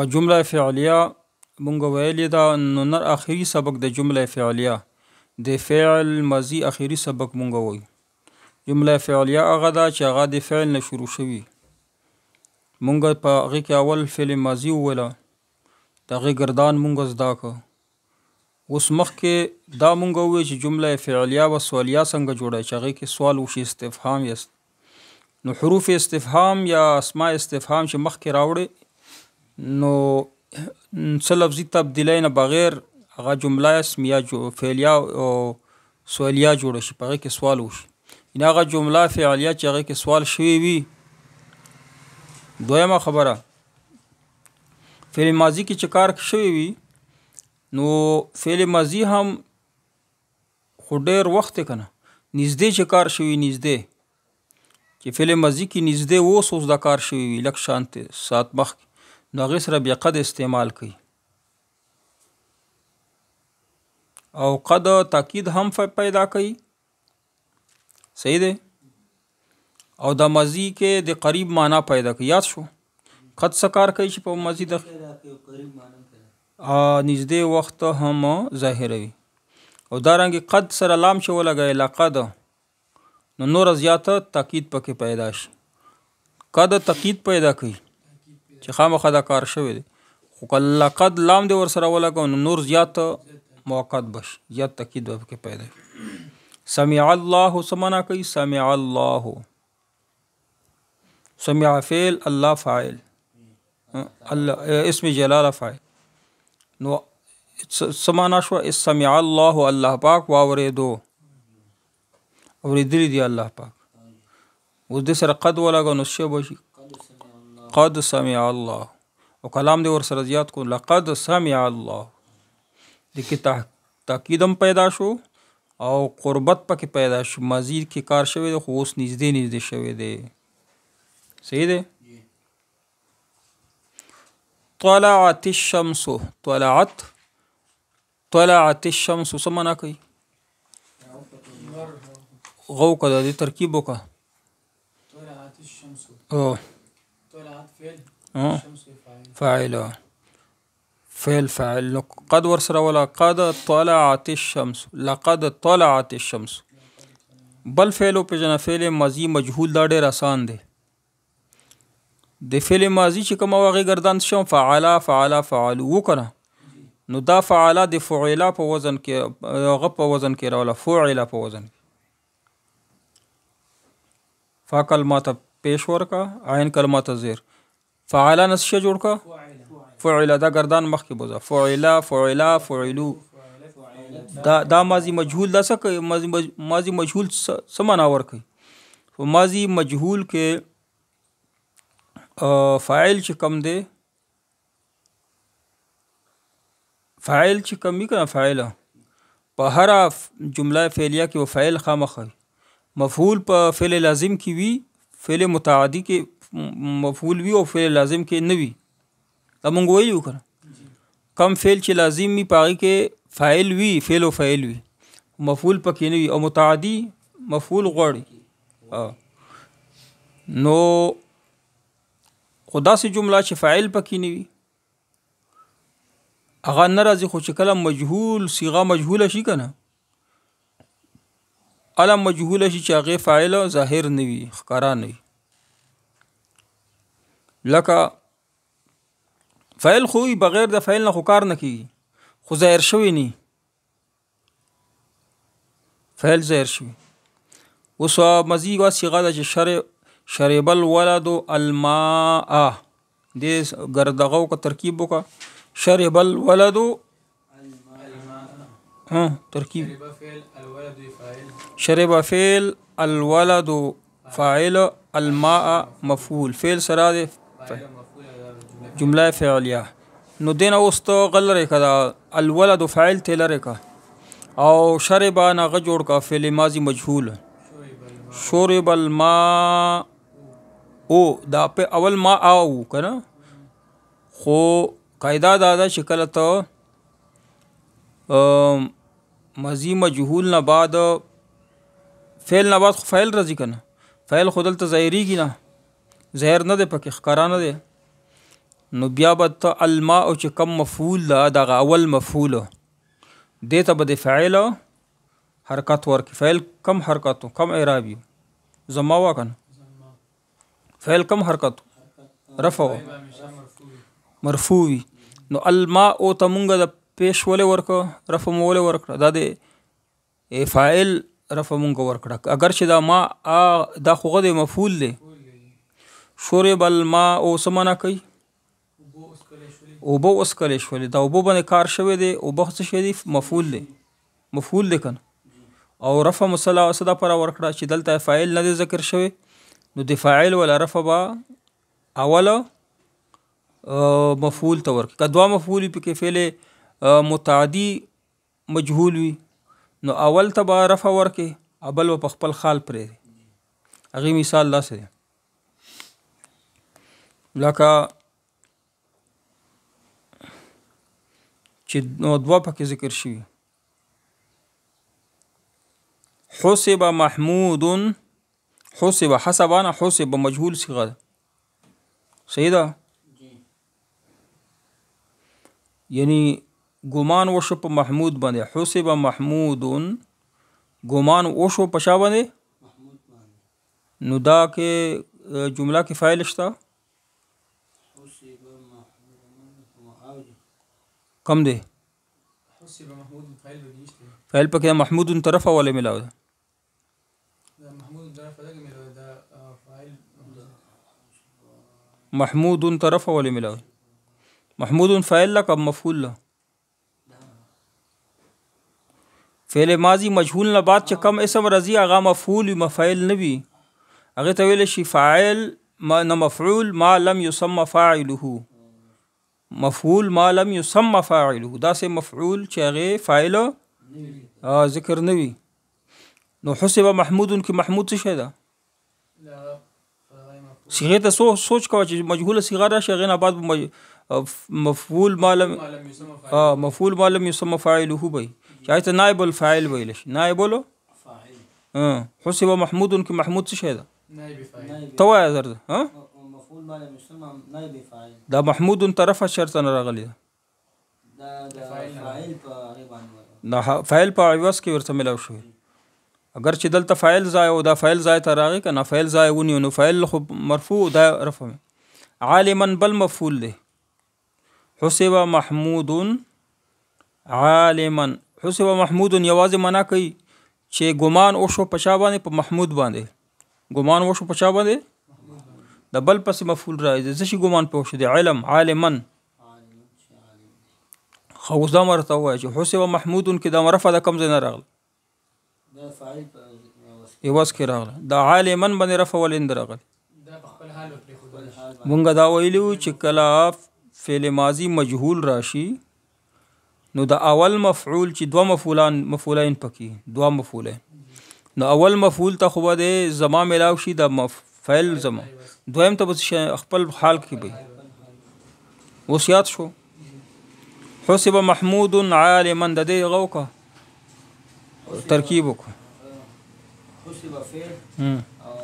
جمله فعلیه مونږ ویلې ده نو نر اخري سبق د جمله فعلیه د فعل ماضي اخري سبق مونږ وایو. جمله فعلیه هغه ده چې هغه د فعل نه شروع شوي. مونږ په هغې کې اول فعل ماضي وویله، د هغې ګردان مونږ زده که. اوس مخکې دا مونږ ووایو چې جمله فعلیه و سوالیه څنګه جوړه چې هغې کې سوال وشي، استفهام یست. نو حروف استفهام یا اسماء استفهام چې مخکې راوړې نو څه لفظي تبدیلی نه بغیر هغه جمله اسمیه فعلیه او سوالیه جوړه شي، په هغې کې سوال وشي. یعنې هغه جمله فعلیه چې هغې کې سوال شوی وي. دویمه خبره، فعل ماضي کې چې کار شوی وي نو فعل ماضي هم خو ډېر وخت دی که نه، نږدې چې کار شوي نږدې چې فعل ماضي کې نږدې اوس دا کار شوی وي لږ شانتې ساعت مخکې، نو هغې سره بیا قد استعمال کوي. او قد تاکید هم پیدا کوي، صحیح دی. او د ماضي کې د قریب معنا پیدا کوي. یاد شو قد څه کار کوي چې په ماضي د نږدې وخت هم ظاهروي. او دارنګې قد سره لام چې ولګوي لقد، نو نور زیاته تاکید پکې پیدا شي. قد تاکید پیدا کوي چې خامخا دا کار شوی دی، خو که لقد لام دې ورسره ولګو نو نور زیات موقت بشي، زیات تاکید به پکې پیدا شي. سمع الله څه معنا کوي؟ سمع الله، سمع فعل، الله فاعل، اسم جلاله فاعل. نو څه معنا شوه؟ سمع الله، الله پاک واورېدو، اورېدلی دی الله پاک. اوس دې سره قد ولګو نو څه به شي؟ قد سمع الله. او کلام دې ورسره زیات کو، لقد سمع الله. دې کې تاکید هم پیدا شو او قربت پکې پیدا شو. ماضي کې کار شوی دی خو اوس نږدې نږدې شوی دی، صحیح دی. طلعت الشمس، طلعت الشمس څه معنا کوي؟ غو که د دې ترکیب وکړه. فاعل فاعل، نو قد ورسره ولا قد طلعت الشمس، لقد طلعت الشمس. بل فعل وپېژنه، فعل ماضي مجهول دا ډېر آسان دی. د فعل ماضي چې کومه هغې ګردان شم فعلا فعلا فعلو وکنه، نو دا فعلا د فعلا په وزن کې هغه په وزن کې راوله، فعلا په وزن کې. فا کلماته پیش ورکه، عین کلماته زیر. فعلا نسشه جوړ که فعلا، دا ګردان مخکې بوزه، فعلا فعلا فعلو. دا ماضي مجهول دا څه کوي؟ ماضي مجهول څه معنا ورکوي؟ په ماضي مجهول کې فاعل چې کم دی، فاعل چې کم وي که نه، فاعله په هره جمله فعلیه کې و فاعل خامخا وي. مفعول په فعل لازم کې وي، فعل متعدی کې مفعول وي او فعل لازم کې نه وي. دا مونږ ویلي وو که نه، کم فعل چې لازم وي په هغې کې فاعل وي، فعل و فاعل وي، مفعول پکې نه وي، او متعدي مفعول غواړي. نو خو داسې جمله چې فاعل پکې نه وي هغه نه راځي. خو چې کله مجهول صیغه مجهوله شي که نه، هله مجهوله شي چې هغې فاعل ظاهر نه وي، ښکاره نه وي. لکه فاعل خو بغیر د فاعل نه خو کار نه کېږي، خو ظاهر شوی نه، فاعل ظاهر شوی. اوس ماضي یوه صیغه ده چې شرب الولد الماء، دې ګردغو که ترکیب وکړه، شرب الولد ترکیب، شرب فعل، الولد فاعل، الماء مفعول، فعل سره دی جمله فعلیه. نو دین اوس ته غل لرې که دا الولد فاعل ته لرې که، او شرب هغه جوړ که فعل ماضي مجهول. شرب الماء او دا په اول ما او که نه، خو قاعده دا ده چې کله ته ماضي مجهول نه بعد فعل نه بعد خو فاعل راځي که نه، فاعل خو دلته ظاهریږي نه، ظاهر نه دی پکې، ښکاره نه دی. نو بیا به ته الماء چې کم مفعول ده دغه اول مفعول دې ته به د فاعل حرکت ورکړي. فعل کم حرکت کم اعرابي زما وا کنه فعل کم حرکت رفع مرفوع وي. نو الماء او ته مونږ د پیش ولې ورکړه رفع مو ولې ورکړه دا د فاعل رفع مونږ ورکړه. اگر چې دا ما دا خو د مفعول دی شرب الماء او سمنا کوي اوبه وسکلې شولې دا اوبه باندې کار شوی دی اوبه څه شی دی مفعول دی کنه او رفع مصلا صدا پر ورکړه چې دلته فاعل نه ذکر شوی نو د فاعل ولا رفع با اوله مفعول ته ورکړه. کدوا مفعول په کې فعل متعدی مجهول وي نو اول ته با رفع ورکړي ابل په خپل خال پرې هغه مثال لا سره لکه چې نو دوا پکې ذکر شي حسب محمود حسب حسبانا حسب مجهول صيغه صحیح ده یعنی ګمان وشو په محمود باندې حسب محمود ګمان وشو په شا باندې نو دا کې جمله کې فاعل شته کم دی فعل پکې محمود طرف ولا ملاو محمود طرف ولا ملاو محمود فاعل لا کم مفعول لا فعل ماضی مجهول نه بعد چې کم اسم رضی هغه مفعول مفعول نه وي هغه ته ویل شي فاعل ما نه مفعول ما لم يسمى فاعله مفعول ما لم يسمى فاعله دا سه مفعول چې هغه فاعل ذکر نه وي. نو حسب محمود کې محمود څه شي ده صيغه ته سوچ کوه چې مجهول صيغه راشي غنه بعد مفعول ما لم مفعول ما لم يسمى فاعله وي چاته نائب الفاعل ویل شي نائب فاعل حسب محمود کې محمود څه شي ده نائب فاعل توای زر ها دا محمود طرف شرط نه راغلی دا فاعل په فاعل په عوض کې ورته ملاو شو اگر چې دلته فاعل ځای او دا فاعل ځای ته راغی کنه فاعل ځای ونی نو فاعل خو مرفوع دا رفع عالما بل مفعول له حسب محمود عالما حسب محمود یوازې معنا کوي چې ګمان او شو پچا باندې په محمود باندې ګمان او شو پچا باندې د بل پس مفعول راځي ځکه چې ګمان په شو دی علم عالما خو دا مرته وایي چې حسب محمود کې دا مرفع د کم نه راغله دا فاعل یواز کې راغله دا عالما باندې رفع ولین راغله دا په خپل حال مونږ دا ویلو چې کله فعل ماضی مجهول راشي نو دا اول مفعول چې دوا مفعولین پکې دوا مفعولین نو اول مفعول ته خو د زما ملاو شي د فعل زما دویم ته بس خپل حال کې به وصیات شو حسب محمود عالما د دې غوکه ترکیب وکړه حسب فعل او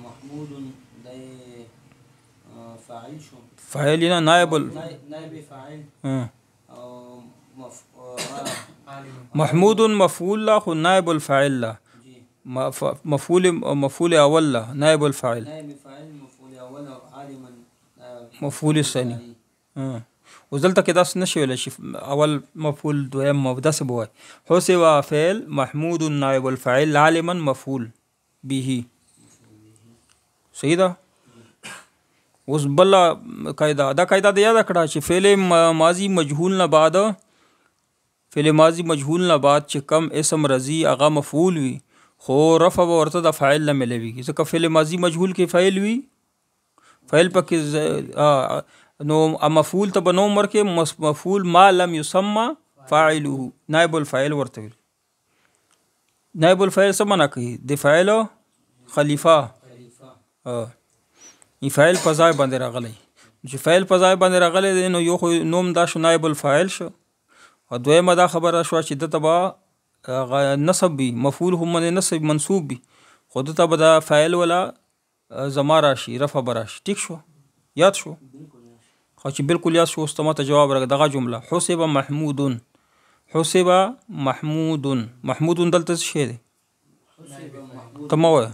محمود د فاعل شو فاعل نه نائب فاعل او محمود مفعول لا خو نائب الفاعل لا مفعول اول لا نائب الفاعل مفعول ثاني وزلته کې داس نشي ویل شي اول مفعول دویم مبدا څه بوای حسب فعل محمود نائب الفاعل عالما مفعول به صحیح ده. اوس بل قاعده دا قاعده د یاد کړه چې فعل ماضی مجهول نه بعد فعل ماضی مجهول نه بعد چې کم اسم رضی هغه مفعول وي خو رفع ورته د فاعل نه ملوي ځکه فعل ماضی مجهول کې فاعل وي فعل پکې نو مفعول ته بنو مر کې مفعول ما لم يسمى فاعله نائب الفاعل ورته وي نائب الفاعل څه معنا کوي د فاعل خلیفہ ای فاعل په ځای باندې راغلی چې فاعل په ځای باندې راغلی نو یو خو نوم دا شو نائب الفاعل شو او دویمه دا خبره شو چې د تبا نسب بي مفعول هم نسب منصوب بي خود ته به دا فاعل ولا زما راشي رفع براشي ټیک شو یاد شو خو چې بالکل یاد شو اوس ته ماته جواب راکړه دغه جمله حسب محمودن. حسب محمودن. محمودن دلته څه شی دی؟ ته مه وایه.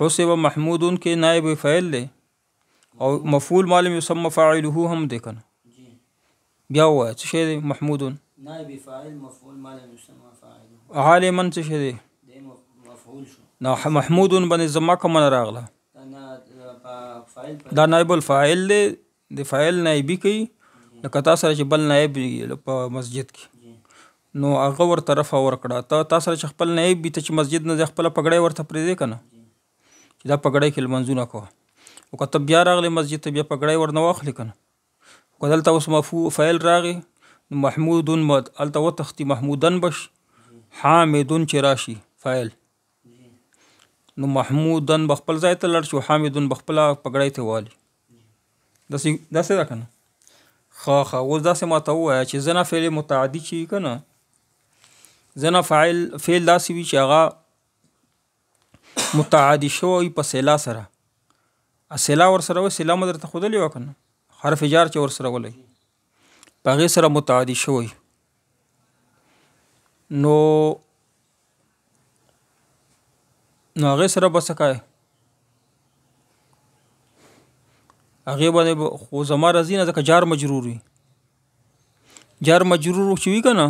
حسب محمودن کې نائب فاعل دی او مفعول ما لم يسمى فاعله هم دی کنه. بیا ووایه څه شی دی محمودن؟ نائب فاعل مفعول ما لم يسمى فاعله. عالما څه شی دی؟ مفعول شو. نو محمودن باندې زما کومه راغله؟ دا نائب الفاعل دی، د فاعل نائبي کوي لکه تا سره چې بل نائب په مسجد کې نو هغه ورته رفع ورکړه. تا سره چې خپل نائب وي ته چې مسجد نه ځې خپله پګړۍ ورته پرېږدې که نه چې دا پګړۍ کې لمنځونه کوه. او که ته بیا راغلی مسجد ته بیا پګړۍ ورنه واخلې که نه. که دلته اوس فاعل راغی نو محمودن هلته وتښتي محمودن بش حامدن چې راشي فاعل نو محمودن بخپل ځای ته لړ شو حامدن بخپله پګړۍ ته والي. داسې ده که نه. ښه اوس داسې ماته ووایه چې ځنه فعل متعدي چې وي که نه ځنه فعل داسې وي چې هغه متعدي شوی په سیلا سره. سیلا ورسره وي سیلا مو درته ښودلې وه که نه حرف جار چې ورسره ولئ په هغې سره متعدي شوی نو هغې سره به څه کوې هغې باندې خو زما راځي نه ځکه جار مجرور وي. جار مجرور چې وي که نه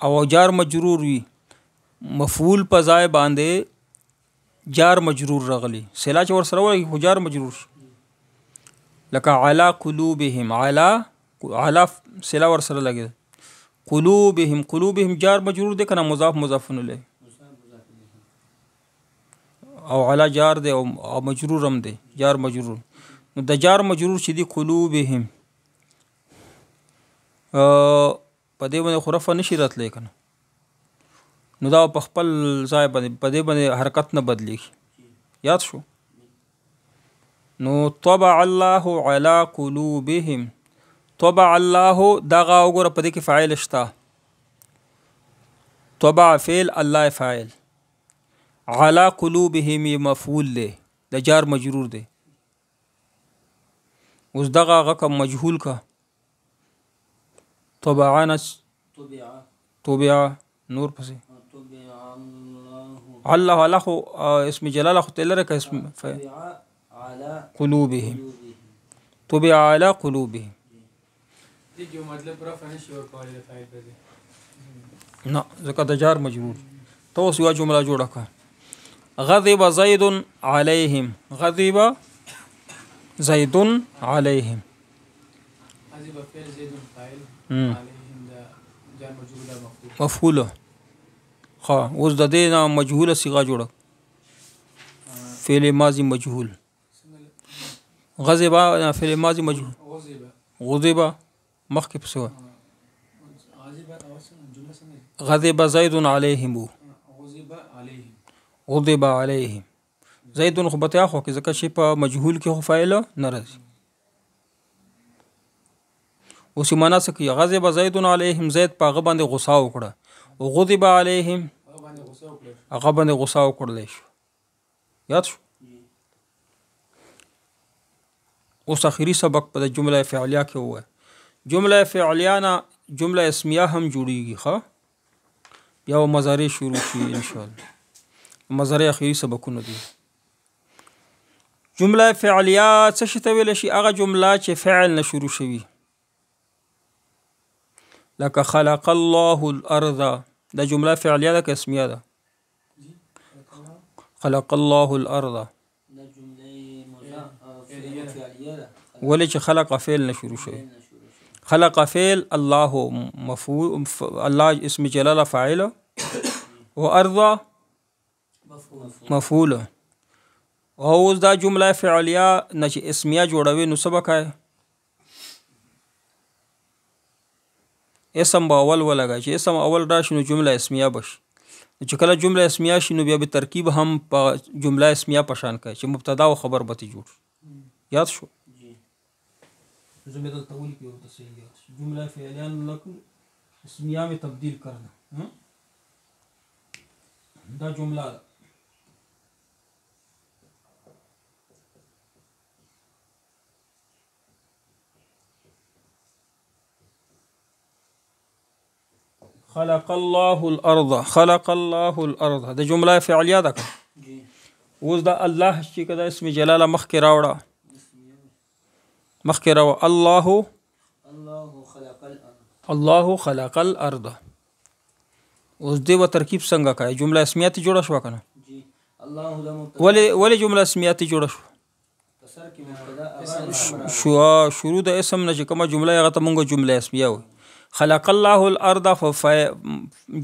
او جار مجرور وي مفعول په ځای باندې جار مجرور راغلی سیلا چې ورسره ولګي خو جار مجرور شي لکه علا قلوبهم علا سیلا ورسره لګي قلوبهم جار مجرور دی که نه مضاف الیه او علا جار دی او مجرور هم دی جار مجرور. نو د جار مجرور چې دی قلوبهم په دې باندې خو رفع نشي راتلی که نه نو دا په خپل ځای باندې په دې باندې حرکت نه بدلیږي. یاد شو. نو طبع الله علی قلوبهم طبع الله دغه وګوره په دې کې فاعل شته. طبع فعل الله فاعل علی قلوبهم مفعول دی د جار مجرور دی. اوس دغه هغه که مجهول که طبعانس طبع نور پسې الله خو اسم جلاله خو ته لرې که اسم قلوبهم طبع علی قلوبهم نه ځکه د جار مجرور. ته اوس یوه جمله جوړه کړه غضب زید علیهم غضب زید علیهم مفعوله. ښه اوس د دې نه مجهوله صیغه جوړه فعل ماضي مجهول غضب فعل ماضي مجهول غضب مخکې پسې وه غضب زید علیهم غضب علیهم زیدون خو به ته اخوا کې ځکه چې په مجهول کې خو فاعل نه راځي. اوس یې معنا څه کوي غضب زید علیهم زید په هغه باندې غصه وکړه او غضب علیهم هغه باندې غصه وکړلی شو. یاد شو. اوس اخري سبق په د جمله فعلیه کې ووایه. جمله فعلیه نه جمله اسمیه هم جوړیږي. ښه بیا مضارع شروع شي انشاءالله. مضارع اخري سبقونه دي. جمله فعلیه څه شي ته ویلی شي؟ هغه جمله چې فعل نه شروع شوي لکه خلق الله الارض دا جمله فعلیه ده که اسمیه ده؟ خلق الله الارض ولې چې خلق فعل نه شروع شوي. خلق فعل الله مفعول الله اسم جلاله فاعل و ارض مفعوله. او اوس دا جمله فعلیه نه چې اسمیه جوړوي نو څه به کوې؟ اسم به اول ولګوي چې اسم اول راشي نو جمله اسمیه بشي. چې کله جمله اسمیه شي نو بیا به ترکیب هم په جمله اسمیه په شان کوي چې مبتدا او خبر به جوړ. یاد شو. جمله فعلیه اسمیه میں تبدیل کرنا دا جمله خلق الله الارض. خلق الله الارض د جمله فعلیه ده. جی اوس دا الله چې کدا اسم جلاله مخکې راوړه مخکې راو الله خلق الارض. الله خلق الارض. اوس دې و ترکیب څنګه کوي؟ جمله اسمیه جوړه شو کنه. جی الله د مبتدا ولی جمله اسمیه جوړه شو؟ سر کې مبتدا اسم شروع د اسم نه چې کومه جمله هغه ته مونږ جمله اسمیه وي. خلق الله الارض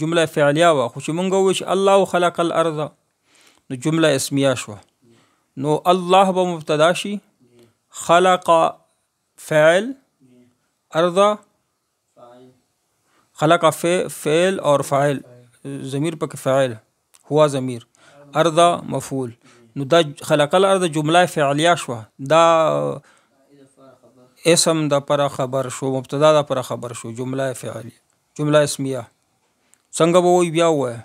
جمله فعلیه وا، خو چې مونږ وایو چې الله خلق الارض نو جمله اسمیه شو. نو الله به مبتدا شي، خلق فعل، ارض خلق فعل اور فاعل ضمیر پکې فاعل هو ضمیر، ارض مفعول. نو دا خلق الارض جمله فعلیه شو، دا اسم د پر خبر شو، مبتدا د پر خبر شو، جمله فعلیه جمله اسمیه. څنګه به وي بیا وای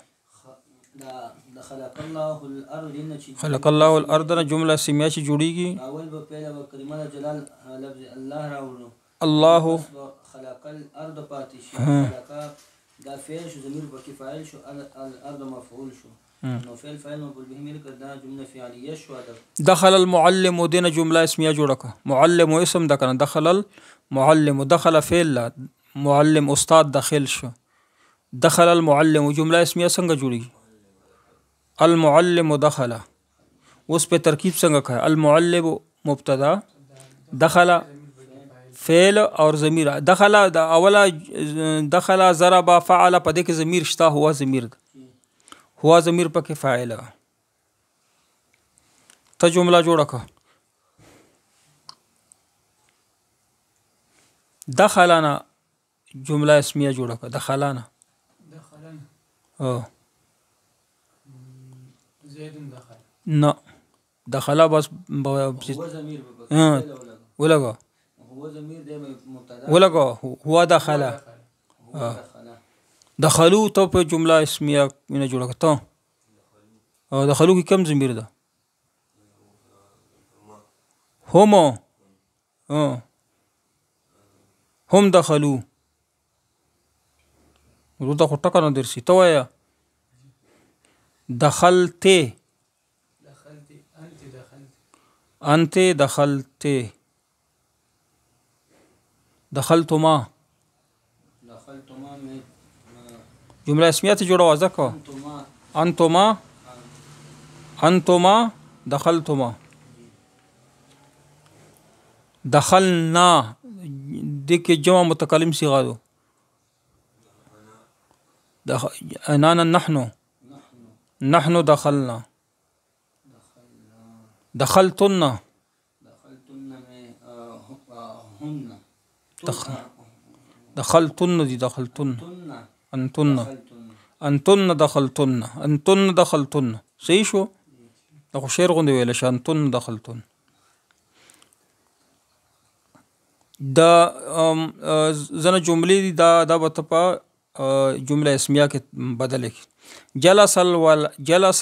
خلق الله الارض نه چې خلق الله الارض نه جمله اسمیه چې جوړیږي اول به پہله کلمه جلال لفظ الله راوړو، الله خلق الارض پاتې شي، خلق دا فعل شو، ضمیر پکې فاعل شو، الارض مفعول شو. نو فعل فاعل مفعول به ملک دا جمله فعلیه شو. دخل المعلم دینه جمله اسمیه جوړه کا. معلم اسم د کنه، دخل المعلم، دخل فعل، معلم استاد داخل شو. دخل المعلم جمله اسمیه څنګه جوړیږي؟ المعلم دخل. اوس په ترکیب څنګه کوي؟ المعلم مبتدا، دخل فعل اور ضمیر. دخل د اوله دخل ضرب فعل په دې کې ضمیر شته، هو ضمیر ده، هو ضمیر پکې فاعل. ته جمله جوړه کا. دخلنا جمله اسمیه جوړه کا. دخلنا زید دخل نه دخل بس هو ضمیر ولګا هو ضمیر د مبتدا ولګا هو دخل دخلوا ته په جمله اسمیه نه جوړه کته. او دخلوا کې کم ضمیر ده؟ هم هم دخلوا. ورته خټه کنه درسي ته وایا دخلت انت دخلت دخلتما میں جمله اسمیه ته جوړه وځه کو. انتما دخلتما. دخلنا دغه جمع متکلم صيغه ده. انانا نحن دخلنا. دخلتن میں دخلتن دي دخلتن انتن دخلتن صحیح شو. دا خو شعر غوندې ویل شي انتن دخلتن. دا زنه جملې دي دا به ته په جمله اسمیه کې بدل کی. جلس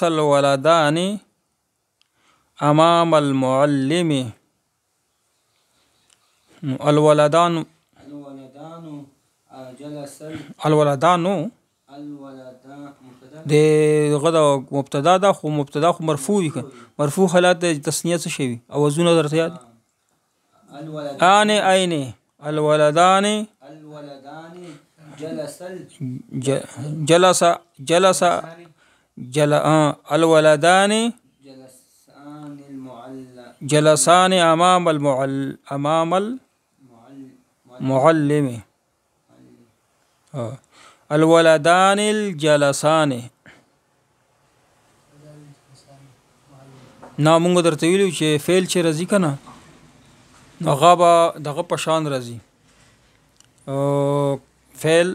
الولدان امام المعلم. الولدان د غدا مبتدا ده، خو مبتدا خو مرفوع وي. مرفوع حالات د تسنیه څه شي او وزن درته یاد الولدان الولدان جلسان امام المعلم. الولدان الجلسان. نا مونږ درته ویلو چې فعل چې راځي کنه هغه به دغه په شان راځي. فعل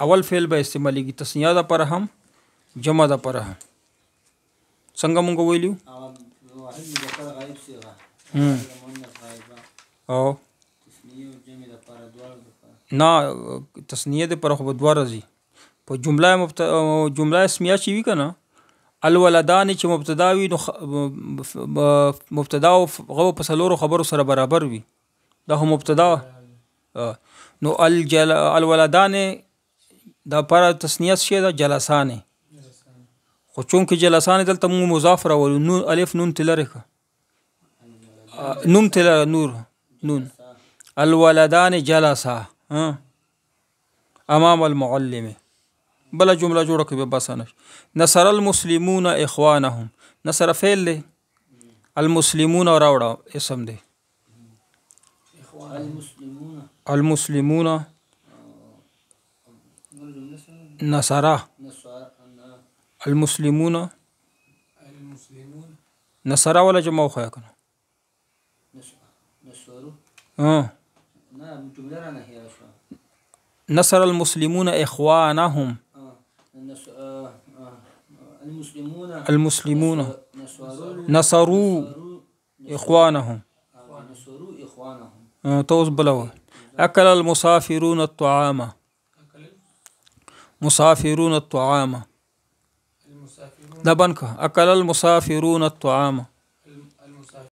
اول فعل به استعمالېږي تسنیه ده پر هم جمع ده پر هم. څنګه مونږ ویلو او نه تسنیه ده پر خو دوه راځي. په جمله اسمیه چې وي کنه الولدان چې مبتدا وي نو مبتدا او غو په سلورو خبرو سره برابر وي. دا هم مبتدا نو الولدان دا پر تسنیه شي دا جلسان خو چونکه جلسان دلته مو مضاف راولو نون الف نون تلره که نوم تلره نون الولدان جلسا امام المعلم بلا جمله جوړه کوي بس نه نصر المسلمون اخوانهم نصر فعل دی المسلمون راوړه اسم دی المسلمون نصر المسلمون نصر ولا جمع خو کنه نصر المسلمون اخوانهم المسلمون نصروا اخوانهم توس بلو اكل المسافرون الطعام مسافرون الطعام دبنك اكل المسافرون الطعام